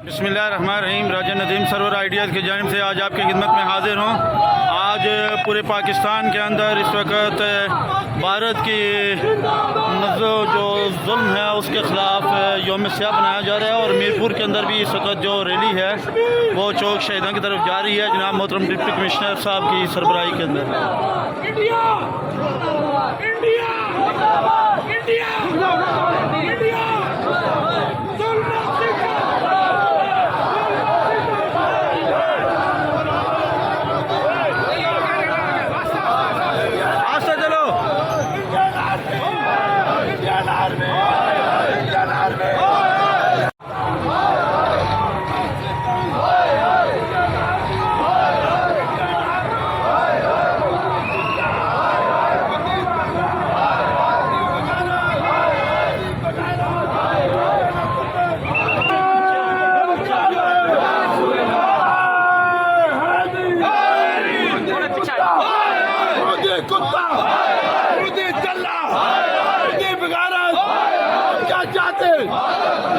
बिस्मिल्लाहिर्रहमानिर्रहीम। राजा Nadeem server ideas की जानिब से आज आपकी खिदमत में हाजिर हूँ। आज पूरे पाकिस्तान के अंदर इस वक्त भारत की जो जुल्म है उसके ख़िलाफ़ यौम स्याह बनाया जा रहा है और मीरपुर के अंदर भी इस वक्त जो रैली है वो चौक शहीदों की तरफ जा रही है जनाब मोहतरम डिप्टी कमिश्नर साहब की सरबराही के अंदर। इंडिया इंडिया इंडिया इंडिया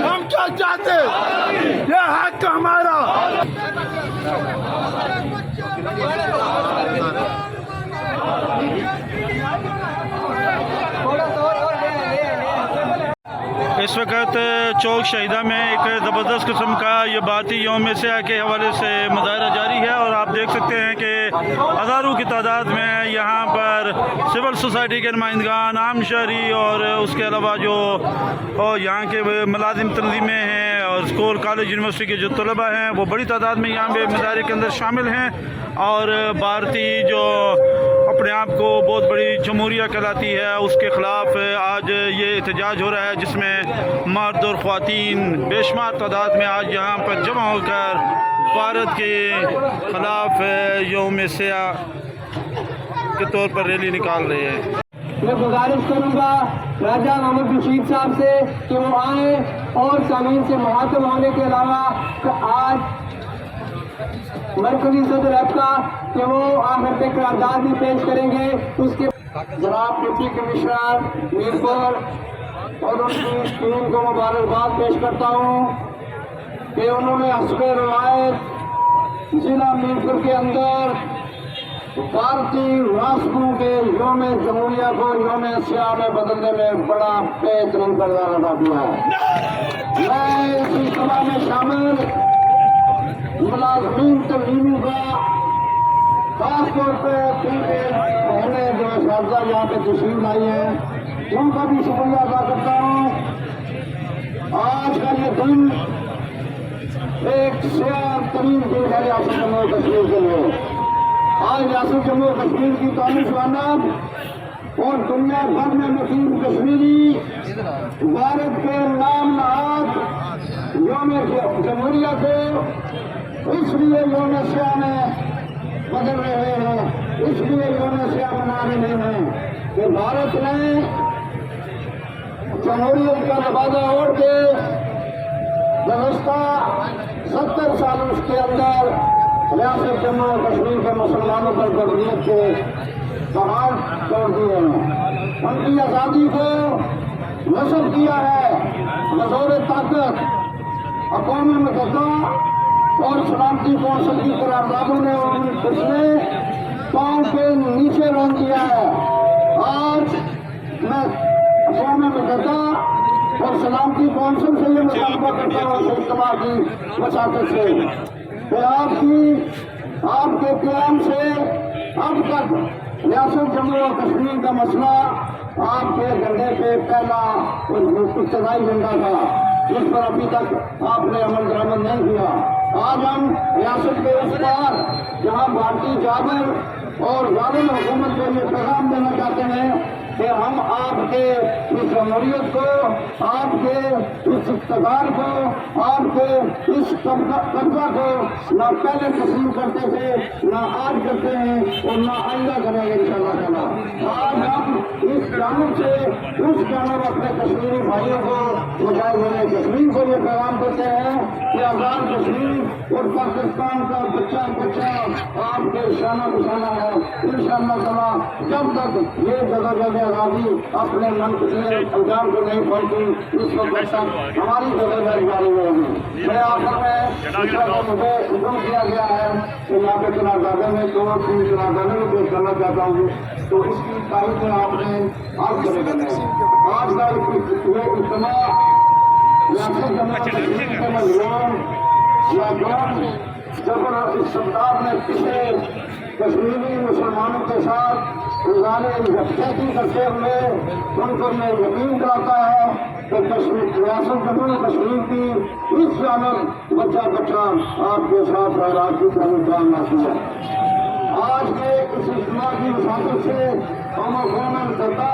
हम क्या चाहते ये हक हमारा। इस वक्त चौक शहीदा में एक ज़बरदस्त किस्म का ये बाती यौम स्याह के हवाले से मुजाहरा जारी है और आप देख सकते हैं कि हज़ारों की तादाद में यहाँ पर सिविल सोसाइटी के नुमाइंदगान, आम शहरी और उसके अलावा जो यहाँ के मुलाजिम तंजीमें हैं और स्कूल कॉलेज यूनिवर्सिटी के जो तलबा हैं वो बड़ी तादाद में यहाँ पे मुजाहरे के अंदर शामिल हैं। और भारतीय जो अपने आप को बहुत बड़ी जमहूरिया कहलाती है उसके ख़िलाफ़ आज ये एहतजाज हो रहा है जिसमें मर्द और ख़वातीन बेशुमार तादाद में आज यहाँ पर जमा होकर भारत के ख़िलाफ़ यौम स्याह के तौर पर रैली निकाल रहे हैं। मैं गुजारिश करूँगा राजा मोहम्मद रशीद साहब से कि वो आए और ज़मीन से मुखातब होने के अलावा आज मरकजी सदर अफ्का कि वो आखिर पे करारदाद भी पेश करेंगे। उसके जनाब डिप्टी कमिश्नर मीरपुर और उनकी टीम को मुबारकबाद पेश करता हूँ कि उन्होंने हस्ब रवायत जिला मीरपुर के अंदर भारतीय राष्ट्रों के यौम जमहूरिया को यौम स्याह में बदलने में बड़ा बेहतरीन किरदार अदा किया है। मैं इस इज्तिमा में शामिल मुलाज़मीन तंजीमों का खास तौर पर पहले जो साहबजा यहाँ पे तशरीफ लाई है उनका भी शुक्रिया अदा करता हूँ। आज का ये दिन एक स्याह तरीन दिन है रियासत जम्मू और कश्मीर के लिए। आज रियासत जम्मू और कश्मीर की दानिशवाना और दुनिया भर में मुकीम कश्मीरी भारत के नाम नहाद यौम जमहूरिया को इसलिए यौम स्याह में बदल रहे हैं, इसलिए यौम स्याह मना रहे हैं कि भारत ने जमहूरियत का दरवाजा ओढ़ के गुज़श्ता 70 साल उसके अंदर रियासत जम्मू और कश्मीर के मुसलमानों पर जमहूरियत के पहाड़ तोड़ दिए हैं, उनकी आज़ादी को नस्ल किया है। बज़ौर ताकत अक़वाम मुत्तहिदा और सलामती कौंसिल की करारदादों ने उसने पाँव के नीचे रोक दिया है। आज मैं अक़वाम मुत्तहिदा और सलामती कौंसिल से ये मुतालबा करता हूँ इज्तिमा की वसातत से कि आपके क़याम से अब तक रियासत जम्मू और कश्मीर का मसला आपके एजेंडे पे पहला इब्तदाई एजेंडा था, जिस पर अभी तक आपने अमल दरामद नहीं किया। आज हम रियासत के उस पार जहाँ भारतीय जाबर और जालिम हुकूमत को ये पैगाम देना चाहते हैं कि हम आपके इस जमहूरियत को, आपके इस इक़्तिदार को, आपके इस कब्जा को न पहले तस्लीम करते थे, न आज करते हैं और न आइंदा करेंगे इंशाअल्लाह ताला। आज हम इस जानब से उस जानब अपने कश्मीरी भाइयों को, मुजाहिदीन कश्मीर को ये पैगाम देते हैं कि आज़ाद कश्मीर और पाकिस्तान का बच्चा बच्चा आपके शाना निशाना है। इंशाअल्लाह ताला जब तक ये जगह जगह آزادی اپنے منتظر انجام کو نہیں پہنچی اس وقت تک ہماری جگہ جاری ہوگی. میں آخر میں مجھے حکم کیا گیا ہے کہ یہاں پہ جنازادے میں 2-3 جنازادے میں پیش کرنا چاہتا ہوں, تو اس کی تاریخ میں آپ نے آج کرے کرنا ہے. آج کا یہ اجتماع ریاست جمہوریہ کشمیر کے مظلوم یا جبر استبداد میں پسے کشمیری مسلمانوں کے ساتھ یکجہتی کرتے ہوئے ان کو یہ یقین دلاتا ہے کہ ریاست جمہوریہ کشمیر کی اس جانب بچہ بچہ آپ کے ساتھ خیرات کی تعلیم حاصل ہے. آج کے اس اجتماع کی مسافت سے ہم قوم کرتا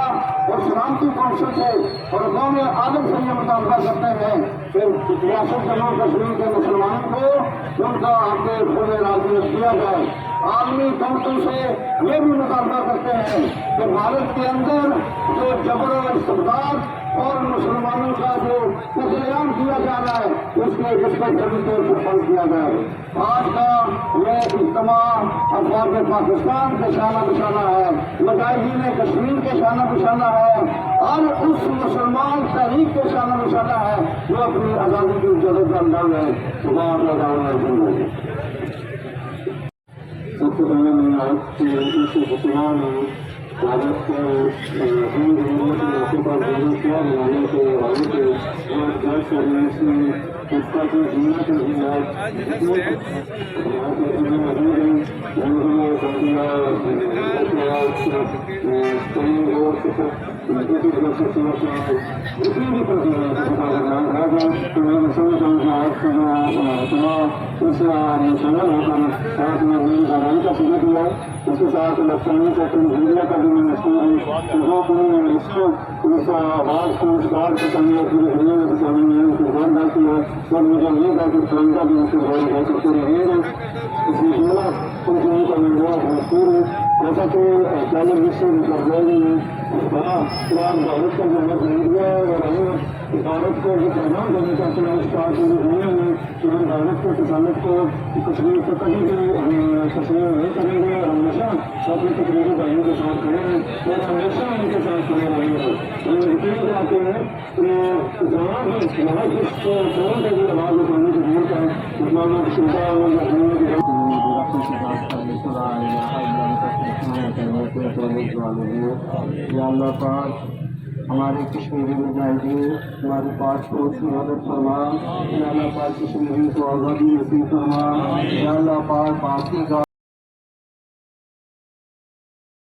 اور سلامتی کونسل سے اور قوم عالم سے یہ مطالبہ کرتے ہیں کہ ریاست جموں کشمیر کے مسلمانوں کو ان کا آپ کے کھلے راضی کیا جائے. عالمی کونسل سے یہ بھی مطالبہ کرتے ہیں کہ بھارت کے اندر جو جبر و استبداد اور مسلمانوں کا جو قتل عام کیا جا رہا ہے اس کو صحیح طور سے بند کیا جائے. آج کا یہ اجتماع افواج پاکستان کے شانہ بشانہ ہے, مجاہدین کشمیر کے شانہ بشانہ ہے, اور اس مسلمان تحریک کے شانہ بشانہ ہے جو اپنی آزادی کی جدت کا انداز ہے. سب سے پہلے میں آج کے اس اجتماع میں بھارت کے ہند موقع پر ضرور کیا بنانے کے حوالے سے جج کرنے سے اس کا جو جینا کے حالات اس کے ساتھ الیکٹرانک اور پرنٹ میڈیا کا بھی میں مسئلہ ہے اس کو اس آواز کو اس کار کے سامنے پورے دنیا میں سامنے میں انتظار ڈالتی ہے اور مجھے یہ تھا کہ ترنگا بھی انتظار کرتے رہے گا. اس لیے جملہ کنٹینیو کا میڈیا مشہور ہے جیسا کہ پہلے وشو میں بھارت کا جو میڈیا اور بھارت کو جو پیغام دینا چاہتے ہیں اس کا پوری دنیا میں کہ ہم بھارت کے کسانوں کو کشمیر کو کبھی بھی تسلیم نہیں کریں گے اور ہمیشہ اپنے تقریبی بھائیوں کے ساتھ کھڑے ہیں اور ہمیشہ ان کے ساتھ کھڑے رہیں گے. ہم یقین کراتے ہیں کہ جہاں بھی یہاں جس فون کے بھی آواز اٹھانے کی ضرورت ہے مسلمانوں کی سوچا اور یا اللہ پاک ہمارے کشمیری مجاہدین ہمارے پاس فوج کی مدد فرما. یا اللہ پاک کشمیری کو آزادی نصیب فرما. یا اللہ پاک باقی کا